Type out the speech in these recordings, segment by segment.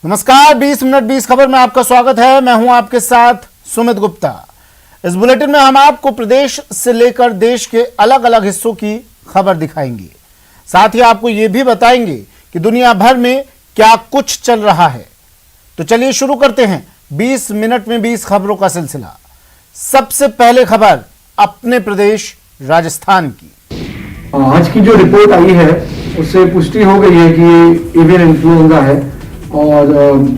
नमस्कार, 20 मिनट 20 खबर में आपका स्वागत है। मैं हूं आपके साथ सुमित गुप्ता। इस बुलेटिन में हम आपको प्रदेश से लेकर देश के अलग अलग हिस्सों की खबर दिखाएंगे। साथ ही आपको यह भी बताएंगे कि दुनिया भर में क्या कुछ चल रहा है। तो चलिए शुरू करते हैं 20 मिनट में 20 खबरों का सिलसिला। सबसे पहले खबर अपने प्रदेश राजस्थान की। आज की जो रिपोर्ट आई है उससे पुष्टि हो गई है कि ये एवियन इन्फ्लुएंजा है और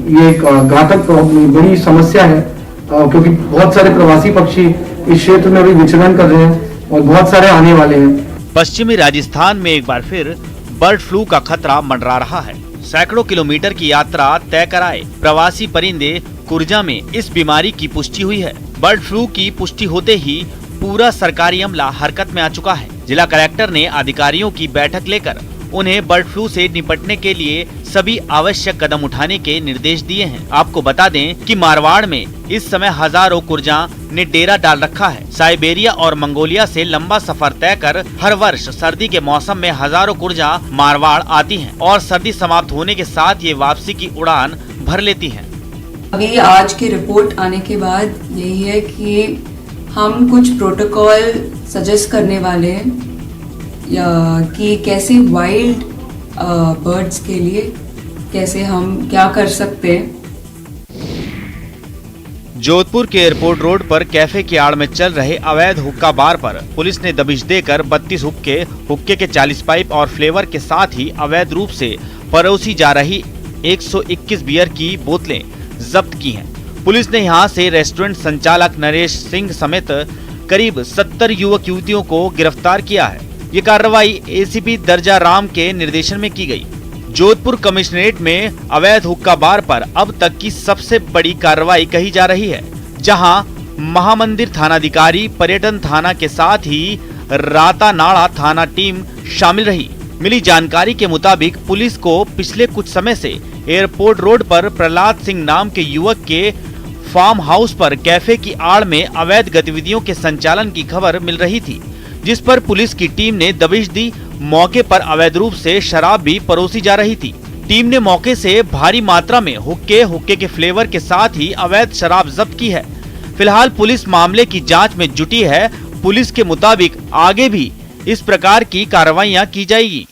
ये एक घातक बड़ी समस्या है, क्योंकि बहुत सारे प्रवासी पक्षी इस क्षेत्र में अभी विचरण कर रहे हैं और बहुत सारे आने वाले हैं। पश्चिमी राजस्थान में एक बार फिर बर्ड फ्लू का खतरा मंडरा रहा है। सैकड़ों किलोमीटर की यात्रा तय कराए प्रवासी परिंदे कुर्जा में इस बीमारी की पुष्टि हुई है। बर्ड फ्लू की पुष्टि होते ही पूरा सरकारी अमला हरकत में आ चुका है। जिला कलेक्टर ने अधिकारियों की बैठक लेकर उन्हें बर्ड फ्लू से निपटने के लिए सभी आवश्यक कदम उठाने के निर्देश दिए हैं। आपको बता दें कि मारवाड़ में इस समय हजारों कुर्जा ने डेरा डाल रखा है। साइबेरिया और मंगोलिया से लंबा सफर तय कर हर वर्ष सर्दी के मौसम में हजारों कुर्जा मारवाड़ आती हैं और सर्दी समाप्त होने के साथ ये वापसी की उड़ान भर लेती हैं। अभी आज की रिपोर्ट आने के बाद यही है कि हम कुछ प्रोटोकॉल सजेस्ट करने वाले हैं या कि कैसे वाइल्ड बर्ड्स के लिए कैसे हम क्या कर सकते हैं। जोधपुर के एयरपोर्ट रोड पर कैफे की आड़ में चल रहे अवैध हुक्का बार पर पुलिस ने दबिश देकर 32 हुक्के के 40 पाइप और फ्लेवर के साथ ही अवैध रूप से परोसी जा रही 121 बियर की बोतलें जब्त की हैं। पुलिस ने यहां से रेस्टोरेंट संचालक नरेश सिंह समेत करीब 70 युवक युवतियों को गिरफ्तार किया है। ये कार्रवाई एसीपी दर्जा राम के निर्देशन में की गई। जोधपुर कमिश्नरेट में अवैध हुक्का बार पर अब तक की सबसे बड़ी कार्रवाई कही जा रही है, जहां महामंदिर थानाधिकारी, पर्यटन थाना के साथ ही रातानाड़ा थाना टीम शामिल रही। मिली जानकारी के मुताबिक पुलिस को पिछले कुछ समय से एयरपोर्ट रोड पर प्रहलाद सिंह नाम के युवक के फार्म हाउस पर कैफे की आड़ में अवैध गतिविधियों के संचालन की खबर मिल रही थी, जिस पर पुलिस की टीम ने दबिश दी। मौके पर अवैध रूप से शराब भी परोसी जा रही थी। टीम ने मौके से भारी मात्रा में हुक्के के फ्लेवर के साथ ही अवैध शराब जब्त की है। फिलहाल पुलिस मामले की जांच में जुटी है। पुलिस के मुताबिक आगे भी इस प्रकार की कार्रवाइयां की जाएगी।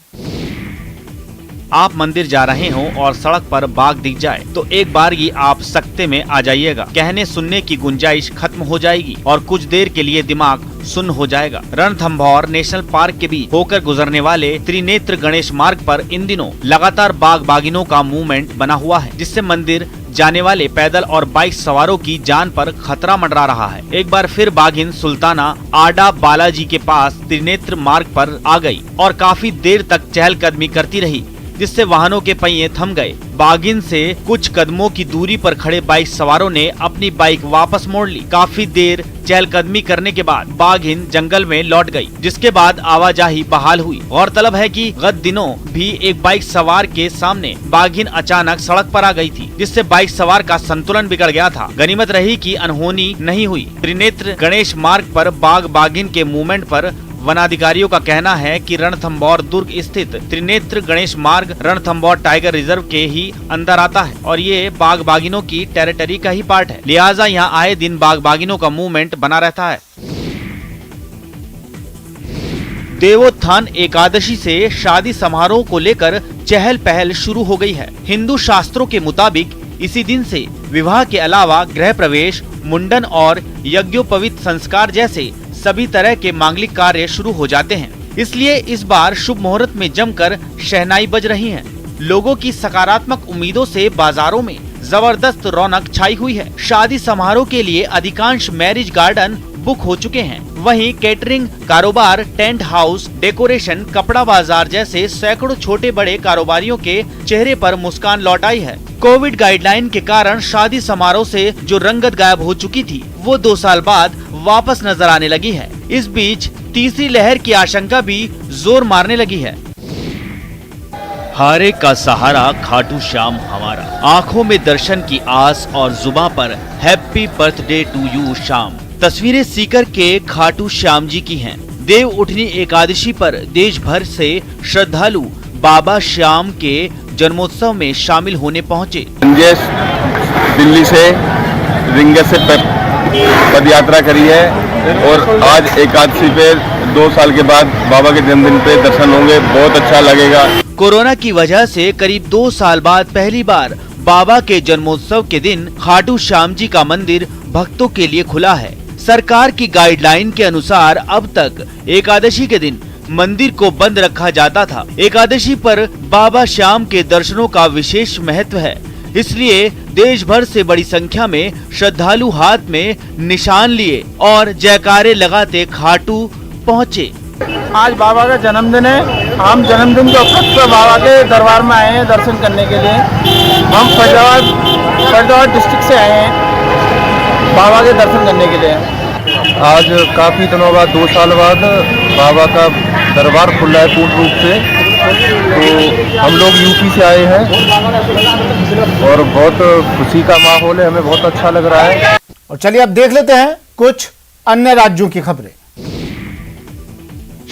आप मंदिर जा रहे हो और सड़क पर बाघ दिख जाए तो एक बार ही आप सकते में आ जाइएगा। कहने सुनने की गुंजाइश खत्म हो जाएगी और कुछ देर के लिए दिमाग सुन्न हो जाएगा। रणथंभौर नेशनल पार्क के बीच होकर गुजरने वाले त्रिनेत्र गणेश मार्ग पर इन दिनों लगातार बाघ बाघिनों का मूवमेंट बना हुआ है, जिससे मंदिर जाने वाले पैदल और बाइक सवारों की जान पर खतरा मंडरा रहा है। एक बार फिर बाघिन सुल्ताना आडा बालाजी के पास त्रिनेत्र मार्ग पर आ गई और काफी देर तक चहलकदमी करती रही, जिससे वाहनों के पहिए थम गए। बाघिन से कुछ कदमों की दूरी पर खड़े बाइक सवारों ने अपनी बाइक वापस मोड़ ली। काफी देर चहलकदमी करने के बाद बाघिन जंगल में लौट गई, जिसके बाद आवाजाही बहाल हुई। गौरतलब है कि गत दिनों भी एक बाइक सवार के सामने बाघिन अचानक सड़क पर आ गई थी, जिससे बाइक सवार का संतुलन बिगड़ गया था। गनीमत रही कि अनहोनी नहीं हुई। त्रिनेत्र गणेश मार्ग पर बाघ बाघिन के मूवमेंट पर वनाधिकारियों का कहना है कि रणथंभौर दुर्ग स्थित त्रिनेत्र गणेश मार्ग रणथंभौर टाइगर रिजर्व के ही अंदर आता है और ये बाघ बाघिनों की टेरिटरी का ही पार्ट है। लिहाजा यहाँ आए दिन बाघ बाघिनों का मूवमेंट बना रहता है। देवोत्थान एकादशी से शादी समारोह को लेकर चहल पहल शुरू हो गई है। हिंदू शास्त्रों के मुताबिक इसी दिन से विवाह के अलावा गृह प्रवेश, मुंडन और यज्ञोपवीत संस्कार जैसे सभी तरह के मांगलिक कार्य शुरू हो जाते हैं। इसलिए इस बार शुभ मुहूर्त में जमकर शहनाई बज रही है। लोगों की सकारात्मक उम्मीदों से बाजारों में जबरदस्त रौनक छाई हुई है। शादी समारोह के लिए अधिकांश मैरिज गार्डन बुक हो चुके हैं। वहीं कैटरिंग कारोबार, टेंट हाउस, डेकोरेशन, कपड़ा बाजार जैसे सैकड़ों छोटे बड़े कारोबारियों के चेहरे पर मुस्कान लौट आई है। कोविड गाइडलाइन के कारण शादी समारोह से जो रंगत गायब हो चुकी थी, वो 2 साल बाद वापस नजर आने लगी है। इस बीच तीसरी लहर की आशंका भी जोर मारने लगी है। हारे का सहारा खाटू श्याम हमारा, आंखों में दर्शन की आस और जुबां पर happy birthday to you Shyam. तस्वीरें सीकर के खाटू श्याम जी की हैं। देव उठनी एकादशी पर देश भर से श्रद्धालु बाबा श्याम के जन्मोत्सव में शामिल होने पहुंचे। संजय दिल्ली से रिंगत से पद यात्रा करी है और आज एकादशी पे 2 साल के बाद बाबा के जन्मदिन पे दर्शन होंगे, बहुत अच्छा लगेगा। कोरोना की वजह से करीब 2 साल बाद पहली बार बाबा के जन्मोत्सव के दिन खाटू श्याम जी का मंदिर भक्तों के लिए खुला है। सरकार की गाइडलाइन के अनुसार अब तक एकादशी के दिन मंदिर को बंद रखा जाता था। एकादशी पर बाबा श्याम के दर्शनों का विशेष महत्व है, इसलिए देश भर से बड़ी संख्या में श्रद्धालु हाथ में निशान लिए और जयकारे लगाते खाटू पहुँचे। आज बाबा का जन्मदिन है। हम जन्मदिन के उपलक्ष्य पर बाबा के दरबार में आए हैं दर्शन करने के लिए। हम फरीदाबाद डिस्ट्रिक्ट से आए हैं बाबा के दर्शन करने के लिए। आज काफी दिनों बाद 2 साल बाद बाबा का दरबार खुला है पूर्ण रूप से। तो हम लोग यूपी से आए हैं और बहुत खुशी का माहौल है, हमें बहुत अच्छा लग रहा है। और चलिए अब देख लेते हैं कुछ अन्य राज्यों की खबरें।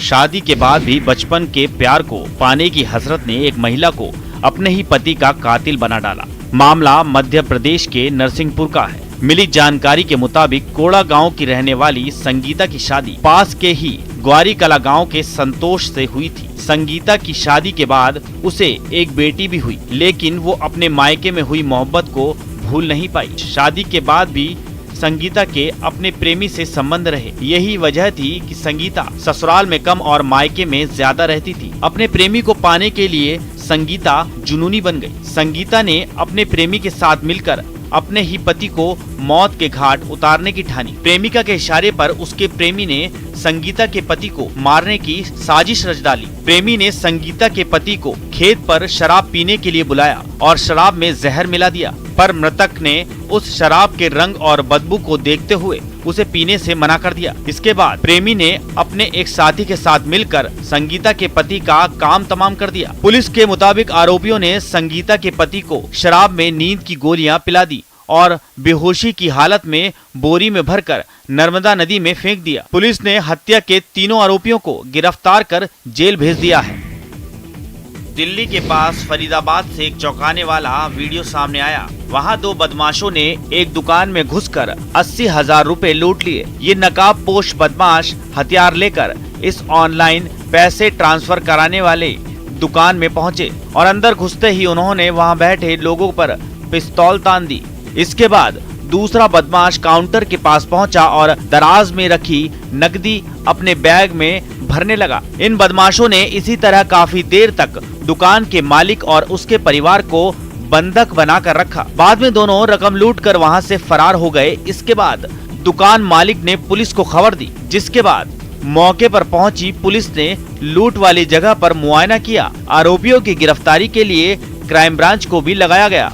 शादी के बाद भी बचपन के प्यार को पाने की हसरत ने एक महिला को अपने ही पति का कातिल बना डाला। मामला मध्य प्रदेश के नरसिंहपुर का है। मिली जानकारी के मुताबिक कोड़ा गांव की रहने वाली संगीता की शादी पास के ही ग्वारी कला गांव के संतोष से हुई थी। संगीता की शादी के बाद उसे एक बेटी भी हुई, लेकिन वो अपने मायके में हुई मोहब्बत को भूल नहीं पाई। शादी के बाद भी संगीता के अपने प्रेमी से संबंध रहे। यही वजह थी कि संगीता ससुराल में कम और मायके में ज्यादा रहती थी। अपने प्रेमी को पाने के लिए संगीता जुनूनी बन गई। संगीता ने अपने प्रेमी के साथ मिलकर अपने ही पति को मौत के घाट उतारने की ठानी। प्रेमिका के इशारे पर उसके प्रेमी ने संगीता के पति को मारने की साजिश रच डाली। प्रेमी ने संगीता के पति को खेत पर शराब पीने के लिए बुलाया और शराब में जहर मिला दिया, पर मृतक ने उस शराब के रंग और बदबू को देखते हुए उसे पीने से मना कर दिया। इसके बाद प्रेमी ने अपने एक साथी के साथ मिलकर संगीता के पति का काम तमाम कर दिया। पुलिस के मुताबिक आरोपियों ने संगीता के पति को शराब में नींद की गोलियां पिला दी और बेहोशी की हालत में बोरी में भरकर नर्मदा नदी में फेंक दिया। पुलिस ने हत्या के तीनों आरोपियों को गिरफ्तार कर जेल भेज दिया है। दिल्ली के पास फरीदाबाद से एक चौंकाने वाला वीडियो सामने आया। वहां 2 बदमाशों ने एक दुकान में घुसकर 80,000 रुपए लूट लिए। ये नकाबपोश बदमाश हथियार लेकर इस ऑनलाइन पैसे ट्रांसफर कराने वाले दुकान में पहुंचे और अंदर घुसते ही उन्होंने वहां बैठे लोगों पर पिस्तौल तान दी। इसके बाद दूसरा बदमाश काउंटर के पास पहुंचा और दराज में रखी नकदी अपने बैग में भरने लगा। इन बदमाशों ने इसी तरह काफी देर तक दुकान के मालिक और उसके परिवार को बंधक बनाकर रखा। बाद में दोनों रकम लूटकर वहां से फरार हो गए। इसके बाद दुकान मालिक ने पुलिस को खबर दी, जिसके बाद मौके पर पहुंची पुलिस ने लूट वाली जगह पर मुआयना किया। आरोपियों की गिरफ्तारी के लिए क्राइम ब्रांच को भी लगाया गया।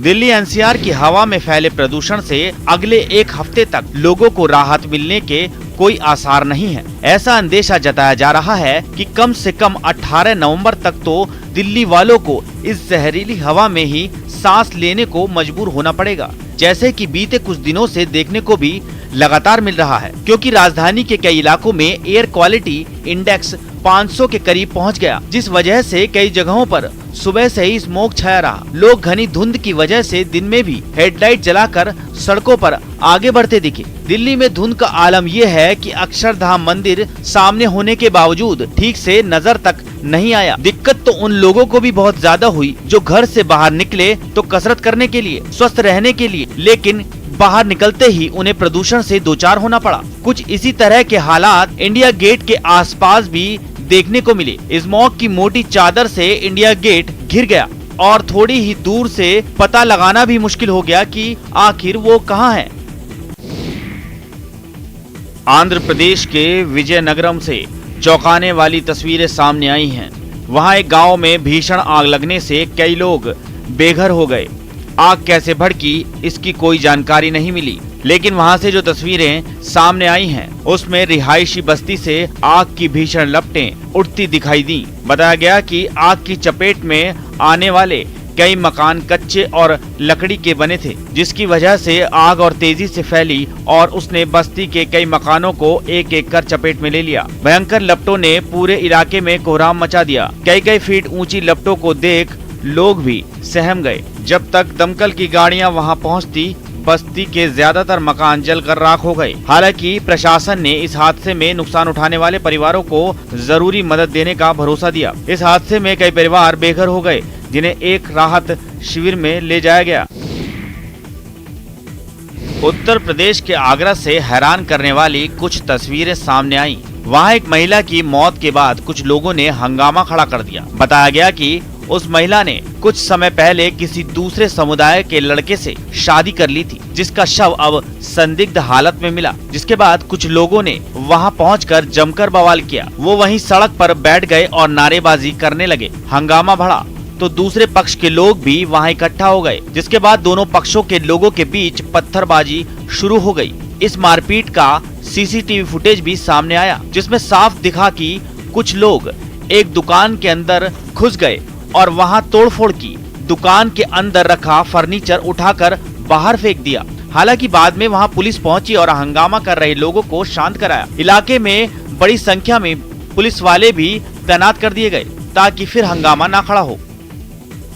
दिल्ली एनसीआर की हवा में फैले प्रदूषण से अगले 1 हफ्ते तक लोगों को राहत मिलने के कोई आसार नहीं है। ऐसा अंदेशा जताया जा रहा है कि कम से कम 18 नवंबर तक तो दिल्ली वालों को इस जहरीली हवा में ही सांस लेने को मजबूर होना पड़ेगा, जैसे कि बीते कुछ दिनों से देखने को भी लगातार मिल रहा है, क्योंकि राजधानी के कई इलाकों में एयर क्वालिटी इंडेक्स 500 के करीब पहुंच गया, जिस वजह से कई जगहों पर सुबह से ही स्मोक छाया रहा। लोग घनी धुंध की वजह से दिन में भी हेडलाइट जलाकर सड़कों पर आगे बढ़ते दिखे। दिल्ली में धुंध का आलम यह है कि अक्षरधाम मंदिर सामने होने के बावजूद ठीक से नजर तक नहीं आया। दिक्कत तो उन लोगों को भी बहुत ज्यादा हुई जो घर से बाहर निकले तो कसरत करने के लिए, स्वस्थ रहने के लिए, लेकिन बाहर निकलते ही उन्हें प्रदूषण से दो चार होना पड़ा। कुछ इसी तरह के हालात इंडिया गेट के आसपास भी देखने को मिले। स्मॉग की मोटी चादर से इंडिया गेट घिर गया और थोड़ी ही दूर से पता लगाना भी मुश्किल हो गया कि आखिर वो कहाँ है। आंध्र प्रदेश के विजयनगरम से चौंकाने वाली तस्वीरें सामने आई हैं। वहां एक गांव में भीषण आग लगने से कई लोग बेघर हो गए। आग कैसे भड़की इसकी कोई जानकारी नहीं मिली, लेकिन वहां से जो तस्वीरें सामने आई हैं उसमें रिहायशी बस्ती से आग की भीषण लपटें उठती दिखाई दी। बताया गया कि आग की चपेट में आने वाले कई मकान कच्चे और लकड़ी के बने थे, जिसकी वजह से आग और तेजी से फैली और उसने बस्ती के कई मकानों को एक एक कर चपेट में ले लिया। भयंकर लपटों ने पूरे इलाके में कोहराम मचा दिया। कई फीट ऊंची लपटों को देख लोग भी सहम गए। जब तक दमकल की गाड़ियां वहां पहुंचती, बस्ती के ज्यादातर मकान जलकर राख हो गए। हालांकि प्रशासन ने इस हादसे में नुकसान उठाने वाले परिवारों को जरूरी मदद देने का भरोसा दिया। इस हादसे में कई परिवार बेघर हो गए, जिन्हें एक राहत शिविर में ले जाया गया। उत्तर प्रदेश के आगरा से हैरान करने वाली कुछ तस्वीरें सामने आई। वहां एक महिला की मौत के बाद कुछ लोगों ने हंगामा खड़ा कर दिया। बताया गया कि उस महिला ने कुछ समय पहले किसी दूसरे समुदाय के लड़के से शादी कर ली थी, जिसका शव अब संदिग्ध हालत में मिला। जिसके बाद कुछ लोगों ने वहां पहुंचकर जमकर बवाल किया। वो वहीं सड़क पर बैठ गए और नारेबाजी करने लगे। हंगामा बढ़ा तो दूसरे पक्ष के लोग भी वहां इकट्ठा हो गए, जिसके बाद दोनों पक्षों के लोगों के बीच पत्थरबाजी शुरू हो गई। इस मारपीट का सीसीटीवी फुटेज भी सामने आया, जिसमें साफ दिखा कि कुछ लोग एक दुकान के अंदर घुस गए और वहां तोड़फोड़ की। दुकान के अंदर रखा फर्नीचर उठाकर बाहर फेंक दिया। हालांकि बाद में वहां पुलिस पहुंची और हंगामा कर रहे लोगों को शांत कराया। इलाके में बड़ी संख्या में पुलिस वाले भी तैनात कर दिए गए ताकि फिर हंगामा न खड़ा हो।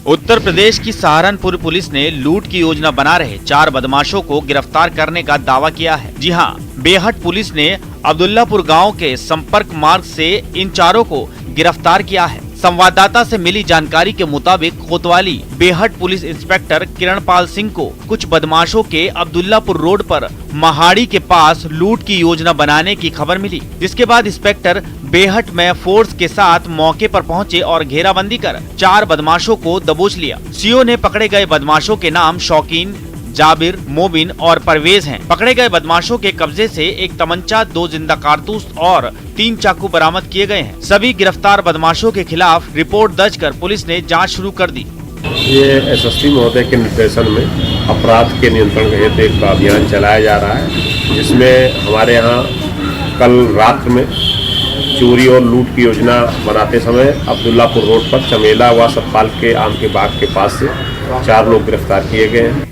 उत्तर प्रदेश की सहारनपुर पुलिस ने लूट की योजना बना रहे 4 बदमाशों को गिरफ्तार करने का दावा किया है। जी हां, बेहट पुलिस ने अब्दुल्लापुर गांव के संपर्क मार्ग से इन चारों को गिरफ्तार किया है। संवाददाता से मिली जानकारी के मुताबिक कोतवाली बेहट पुलिस इंस्पेक्टर किरणपाल सिंह को कुछ बदमाशों के अब्दुल्लापुर रोड पर महाड़ी के पास लूट की योजना बनाने की खबर मिली, जिसके बाद इंस्पेक्टर बेहट में फोर्स के साथ मौके पर पहुंचे और घेराबंदी कर 4 बदमाशों को दबोच लिया। सीओ ने पकड़े गए बदमाशों के नाम शौकीन, जाबिर, मोबिन और परवेज हैं। पकड़े गए बदमाशों के कब्जे से एक तमंचा, 2 जिंदा कारतूस और 3 चाकू बरामद किए गए हैं। सभी गिरफ्तार बदमाशों के खिलाफ रिपोर्ट दर्ज कर पुलिस ने जांच शुरू कर दी। ये एसएसपी महोदय के निर्देशन में अपराध के नियंत्रण के हेतु एक अभियान चलाया जा रहा है, जिसमें हमारे यहाँ कल रात में चोरी और लूट की योजना बनाते समय अब्दुल्लापुर रोड पर चमेला व सतपाल के आम के बाग के पास से 4 लोग गिरफ्तार किए गए हैं।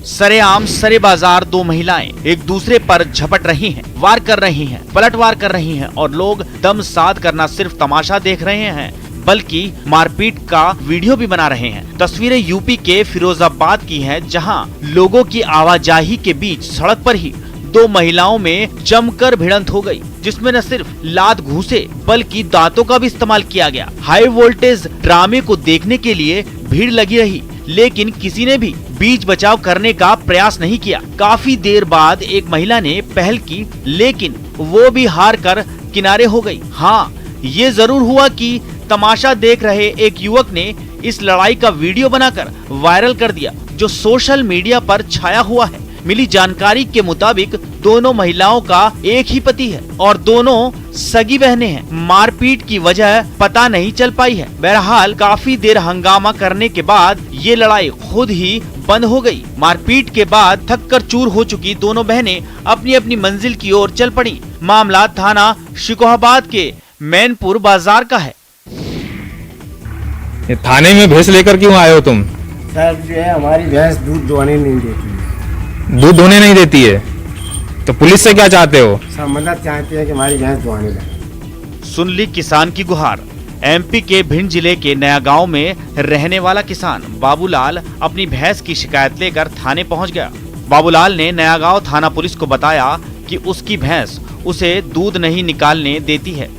सरेआम सरे बाजार 2 महिलाएं एक दूसरे पर झपट रही हैं, वार कर रही हैं, पलटवार कर रही हैं और लोग दम साध करना सिर्फ तमाशा देख रहे हैं, बल्कि मारपीट का वीडियो भी बना रहे हैं। तस्वीरें यूपी के फिरोजाबाद की हैं, जहां लोगों की आवाजाही के बीच सड़क पर ही 2 महिलाओं में जमकर भिड़ंत हो गई, जिसमें न सिर्फ लात घूसे बल्कि दांतों का भी इस्तेमाल किया गया। हाई वोल्टेज ड्रामे को देखने के लिए भीड़ लगी रही, लेकिन किसी ने भी बीच बचाव करने का प्रयास नहीं किया। काफी देर बाद एक महिला ने पहल की, लेकिन वो भी हार कर किनारे हो गई। हाँ, ये जरूर हुआ कि तमाशा देख रहे एक युवक ने इस लड़ाई का वीडियो बनाकर वायरल कर दिया, जो सोशल मीडिया पर छाया हुआ है। मिली जानकारी के मुताबिक दोनों महिलाओं का एक ही पति है और दोनों सगी बहनें हैं। मारपीट की वजह पता नहीं चल पाई है। बहरहाल काफी देर हंगामा करने के बाद ये लड़ाई खुद ही बंद हो गई। मारपीट के बाद थककर चूर हो चुकी दोनों बहनें अपनी अपनी मंजिल की ओर चल पड़ी। मामला थाना शिकोहाबाद के मैनपुर बाजार का है। ये थाने में भैंस लेकर क्यों आए हो तुम? सर जो है हमारी भैंस दूध दुहाने नहीं देती है। दूध धोने नहीं देती है तो पुलिस से क्या चाहते हो? सब मदद चाहते हैं कि हमारी भैंस दुहाने लगे। सुन ली किसान की गुहार। एमपी के भिंड जिले के नया गांव में रहने वाला किसान बाबूलाल अपनी भैंस की शिकायत लेकर थाने पहुंच गया। बाबूलाल ने नया गांव थाना पुलिस को बताया कि उसकी भैंस उसे दूध नहीं निकालने देती है।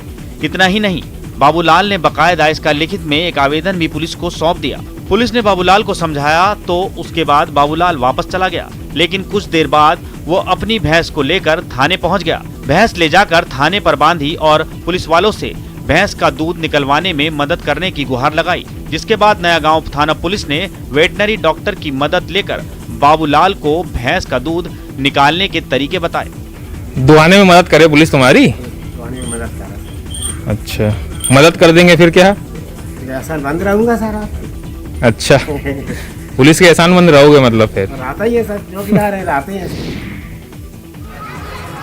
इतना ही नहीं, बाबूलाल ने बकायदा इसका लिखित में एक आवेदन भी पुलिस को सौंप दिया। पुलिस ने बाबूलाल को समझाया तो उसके बाद बाबूलाल वापस चला गया, लेकिन कुछ देर बाद वो अपनी भैंस को लेकर थाने पहुंच गया। भैंस ले जाकर थाने पर बांधी और पुलिस वालों से भैंस का दूध निकलवाने में मदद करने की गुहार लगाई। जिसके बाद नया गांव थाना पुलिस ने वेटनरी डॉक्टर की मदद लेकर बाबूलाल को भैंस का दूध निकालने के तरीके बताए। दुहाने में मदद करे पुलिस तुम्हारी? दुहाने में मदद करा। अच्छा, मदद कर देंगे फिर क्या? एहसान बंद रहूंगा सर। अच्छा, पुलिस के एहसान बंद रहोगे मतलब फिर? आता ही है सर, जो भी ला रहे आते हैं।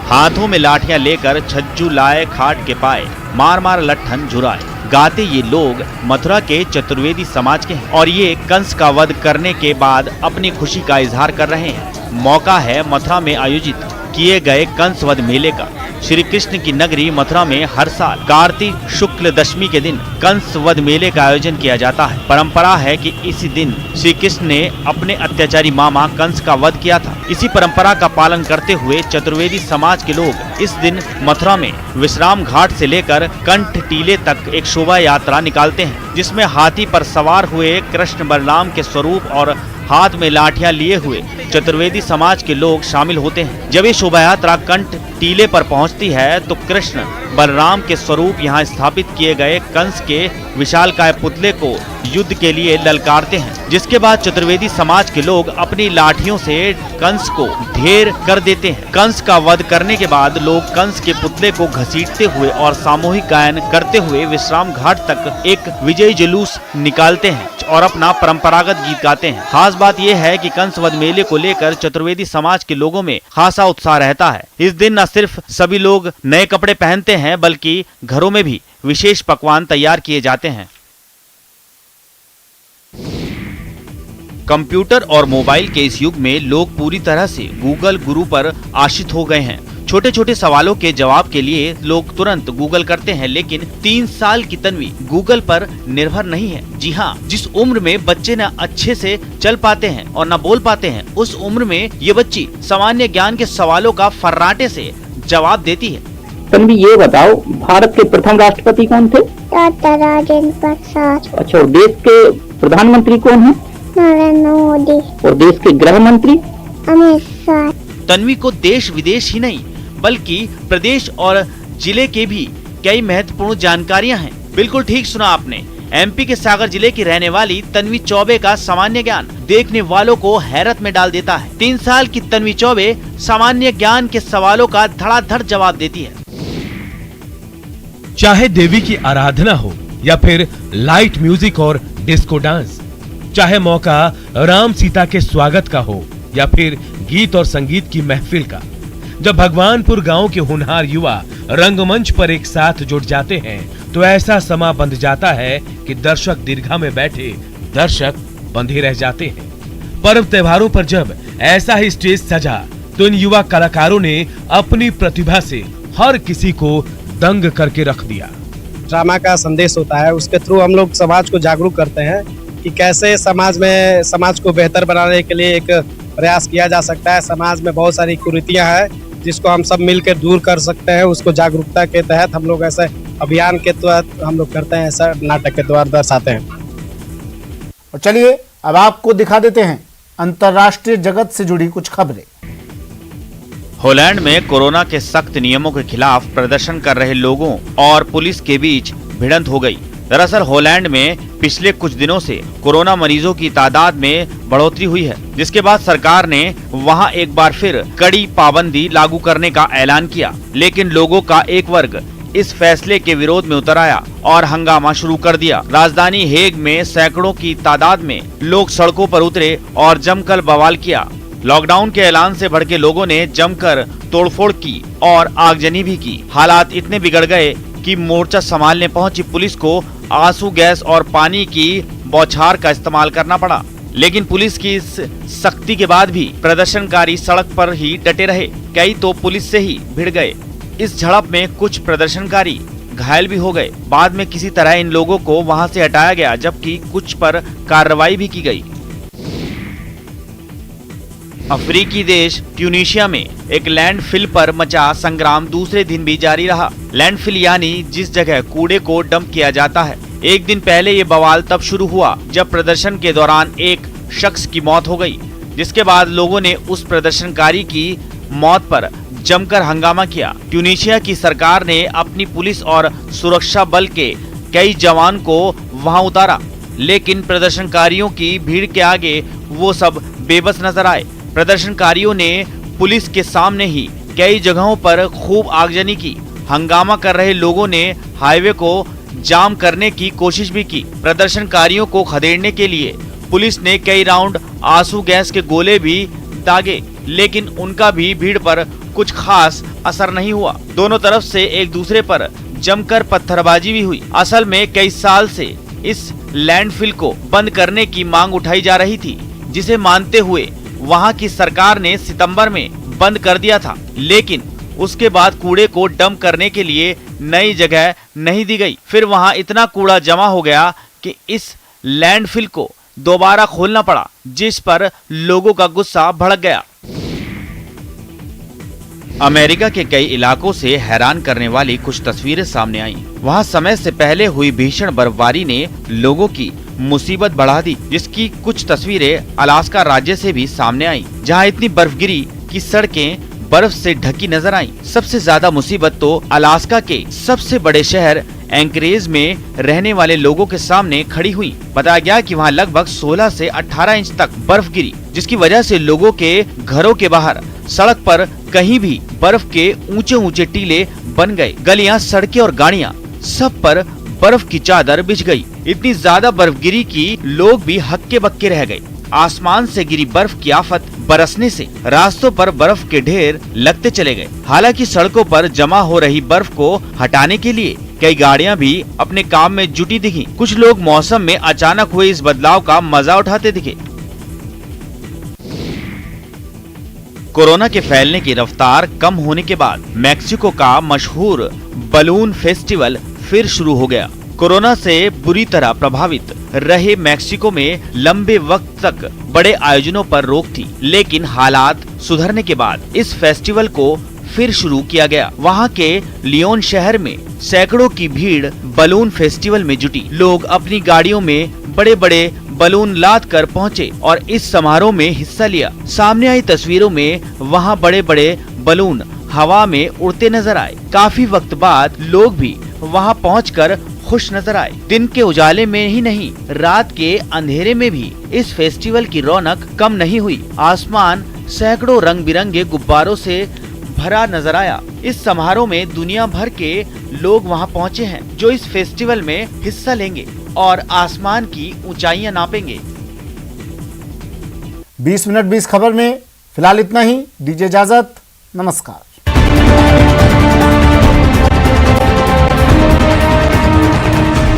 हाथों में लाठियां लेकर छज्जू लाए खाट के पाए, मार मार लट्ठन झुराए। गाते ये लोग मथुरा के चतुर्वेदी समाज के हैं और ये कंस का वध करने के बाद अपनी खुशी का इजहार कर रहे हैं। मौका है मथुरा में आयोजित किए गए कंस वध मेले का। श्री कृष्ण की नगरी मथुरा में हर साल कार्तिक शुक्ल दशमी के दिन कंस वध मेले का आयोजन किया जाता है। परंपरा है कि इसी दिन श्री कृष्ण ने अपने अत्याचारी मामा कंस का वध किया था। इसी परंपरा का पालन करते हुए चतुर्वेदी समाज के लोग इस दिन मथुरा में विश्राम घाट से लेकर कंठ टीले तक एक शोभा यात्रा निकालते हैं, जिसमें हाथी पर सवार हुए कृष्ण बलराम के स्वरूप और हाथ में लाठियां लिए हुए चतुर्वेदी समाज के लोग शामिल होते हैं। जब ये शोभा यात्रा कंठ टीले पर पहुंचती है तो कृष्ण बलराम के स्वरूप यहां स्थापित किए गए कंस के विशालकाय पुतले को युद्ध के लिए ललकारते हैं, जिसके बाद चतुर्वेदी समाज के लोग अपनी लाठियों से कंस को ढेर कर देते हैं। कंस का वध करने के बाद लोग कंस के पुतले को घसीटते हुए और सामूहिक गायन करते हुए विश्राम घाट तक एक विजयी जुलूस निकालते हैं और अपना परंपरागत गीत गाते हैं। खास बात यह है कि कंस वध मेले को लेकर चतुर्वेदी समाज के लोगों में खासा उत्साह रहता है। इस दिन न सिर्फ सभी लोग नए कपड़े पहनते हैं बल्कि घरों में भी विशेष पकवान तैयार किए जाते हैं। कंप्यूटर और मोबाइल के इस युग में लोग पूरी तरह से गूगल गुरु पर आश्रित हो गए हैं। छोटे छोटे सवालों के जवाब के लिए लोग तुरंत गूगल करते हैं, लेकिन 3 साल की तन्वी गूगल पर निर्भर नहीं है। जी हाँ, जिस उम्र में बच्चे न अच्छे से चल पाते हैं और न बोल पाते हैं, उस उम्र में ये बच्ची सामान्य ज्ञान के सवालों का फर्राटे से जवाब देती है। तन्वी, ये बताओ, भारत के प्रथम राष्ट्रपति कौन थे? डॉक्टर राजेंद्र प्रसाद। अच्छा, और देश के प्रधानमंत्री कौन है? नरेंद्र मोदी। और देश के गृह मंत्री? अमित शाह। तन्वी को देश विदेश ही नहीं बल्कि प्रदेश और जिले के भी कई महत्वपूर्ण जानकारियां हैं। बिल्कुल ठीक सुना आपने। एमपी के सागर जिले की रहने वाली तन्वी चौबे का सामान्य ज्ञान देखने वालों को हैरत में डाल देता है। 3 साल की तन्वी चौबे सामान्य ज्ञान के सवालों का धड़ाधड़ जवाब देती है। चाहे देवी की आराधना हो या फिर लाइट म्यूजिक और डिस्को डांस, चाहे मौका राम सीता के स्वागत का हो या फिर गीत और संगीत की महफिल का, जब भगवानपुर गांव के होनहार युवा रंगमंच पर एक साथ जुट जाते हैं तो ऐसा समा बंध जाता है कि दर्शक दीर्घा में बैठे दर्शक बंधे रह जाते हैं। पर्व त्योहारों पर जब ऐसा ही स्टेज सजा तो इन युवा कलाकारों ने अपनी प्रतिभा से हर किसी को दंग करके रख दिया। ड्रामा का संदेश होता है, उसके थ्रू हम लोग समाज को जागरूक करते हैं कि कैसे समाज को बेहतर बनाने के लिए एक प्रयास किया जा सकता है। समाज में बहुत सारी कुरीतियां हैं जिसको हम सब मिलकर दूर कर सकते हैं। उसको जागरूकता के तहत हम लोग ऐसे अभियान के तहत हम लोग करते हैं, ऐसा नाटक के द्वारा दर्शाते हैं। और चलिए अब आपको दिखा देते हैं अंतर्राष्ट्रीय जगत से जुड़ी कुछ खबरें। हॉलैंड में कोरोना के सख्त नियमों के खिलाफ प्रदर्शन कर रहे लोगों और पुलिस के बीच भिड़ंत हो गई। दरअसल हॉलैंड में पिछले कुछ दिनों से कोरोना मरीजों की तादाद में बढ़ोतरी हुई है, जिसके बाद सरकार ने वहां एक बार फिर कड़ी पाबंदी लागू करने का ऐलान किया। लेकिन लोगों का एक वर्ग इस फैसले के विरोध में उतर आया और हंगामा शुरू कर दिया। राजधानी हेग में सैकड़ों की तादाद में लोग सड़कों पर उतरे और जमकर बवाल किया। लॉकडाउन के ऐलान से भड़के लोगों ने जमकर तोड़फोड़ की और आगजनी भी की। हालात इतने बिगड़ गए कि मोर्चा संभालने पहुंची पुलिस को आंसू गैस और पानी की बौछार का इस्तेमाल करना पड़ा। लेकिन पुलिस की इस सख्ती के बाद भी प्रदर्शनकारी सड़क पर ही डटे रहे। कई तो पुलिस से ही भिड़ गए। इस झड़प में कुछ प्रदर्शनकारी घायल भी हो गए। बाद में किसी तरह इन लोगों को वहां से हटाया गया, जबकि कुछ पर कार्रवाई भी की गई। अफ्रीकी देश ट्यूनीशिया में एक लैंडफिल पर मचा संग्राम दूसरे दिन भी जारी रहा। लैंडफिल यानी जिस जगह कूड़े को डंप किया जाता है। एक दिन पहले ये बवाल तब शुरू हुआ जब प्रदर्शन के दौरान एक शख्स की मौत हो गई, जिसके बाद लोगों ने उस प्रदर्शनकारी की मौत पर जमकर हंगामा किया। ट्यूनीशिया की सरकार ने अपनी पुलिस और सुरक्षा बल के कई जवान को वहां उतारा, लेकिन प्रदर्शनकारियों की भीड़ के आगे वो सब बेबस नजर आए। प्रदर्शनकारियों ने पुलिस के सामने ही कई जगहों पर खूब आगजनी की। हंगामा कर रहे लोगों ने हाईवे को जाम करने की कोशिश भी की। प्रदर्शनकारियों को खदेड़ने के लिए पुलिस ने कई राउंड आंसू गैस के गोले भी दागे, लेकिन उनका भी भीड़ पर कुछ खास असर नहीं हुआ। दोनों तरफ से एक दूसरे पर जमकर पत्थरबाजी भी हुई। असल में कई साल से इस लैंडफिल को बंद करने की मांग उठाई जा रही थी, जिसे मानते हुए वहां की सरकार ने सितंबर में बंद कर दिया था, लेकिन उसके बाद कूड़े को डंप करने के लिए नई जगह नहीं दी गई। फिर वहां इतना कूड़ा जमा हो गया कि इस लैंडफिल को दोबारा खोलना पड़ा, जिस पर लोगों का गुस्सा भड़क गया। अमेरिका के कई इलाकों से हैरान करने वाली कुछ तस्वीरें सामने आईं। वहां समय से पहले हुई भीषण बर्फबारी ने लोगों की मुसीबत बढ़ा दी, जिसकी कुछ तस्वीरें अलास्का राज्य से भी सामने आईं, जहां इतनी बर्फ गिरी कि सड़कें बर्फ से ढकी नजर आईं। सबसे ज्यादा मुसीबत तो अलास्का के सबसे बड़े शहर एंकरेज में रहने वाले लोगों के सामने खड़ी हुई। बताया गया कि वहां लगभग 16 से 18 इंच तक बर्फ गिरी, जिसकी वजह से लोगों के घरों के बाहर सड़क पर कहीं भी बर्फ के ऊंचे ऊंचे टीले बन गए। गलियां, सड़कें और गाड़ियां सब पर बर्फ की चादर बिछ गई। इतनी ज्यादा बर्फ गिरी कि लोग भी हक्के बक्के रह गए। आसमान से गिरी बर्फ की आफत बरसने से रास्तों पर बर्फ के ढेर लगते चले गए। हालांकि सड़कों पर जमा हो रही बर्फ को हटाने के लिए कई गाड़ियां भी अपने काम में जुटी दिखी। कुछ लोग मौसम में अचानक हुए इस बदलाव का मजा उठाते दिखे। कोरोना के फैलने की रफ्तार कम होने के बाद मैक्सिको का मशहूर बलून फेस्टिवल फिर शुरू हो गया। कोरोना से बुरी तरह प्रभावित रहे मैक्सिको में लंबे वक्त तक बड़े आयोजनों पर रोक थी, लेकिन हालात सुधरने के बाद इस फेस्टिवल को फिर शुरू किया गया। वहां के लियोन शहर में सैकड़ों की भीड़ बलून फेस्टिवल में जुटी। लोग अपनी गाड़ियों में बड़े बड़े बलून लाद कर पहुँचे और इस समारोह में हिस्सा लिया। सामने आई तस्वीरों में वहां बड़े बड़े बलून हवा में उड़ते नजर आए। काफी वक्त बाद लोग भी वहां पहुंचकर खुश नजर आए। दिन के उजाले में ही नहीं, रात के अंधेरे में भी इस फेस्टिवल की रौनक कम नहीं हुई। आसमान सैकड़ों रंग बिरंगे गुब्बारों से भरा नजर आया। इस समारोह में दुनिया भर के लोग वहां पहुंचे हैं, जो इस फेस्टिवल में हिस्सा लेंगे और आसमान की ऊंचाइयां नापेंगे। 20 मिनट 20 खबर में फिलहाल इतना ही। दीजिए इजाजत। नमस्कार।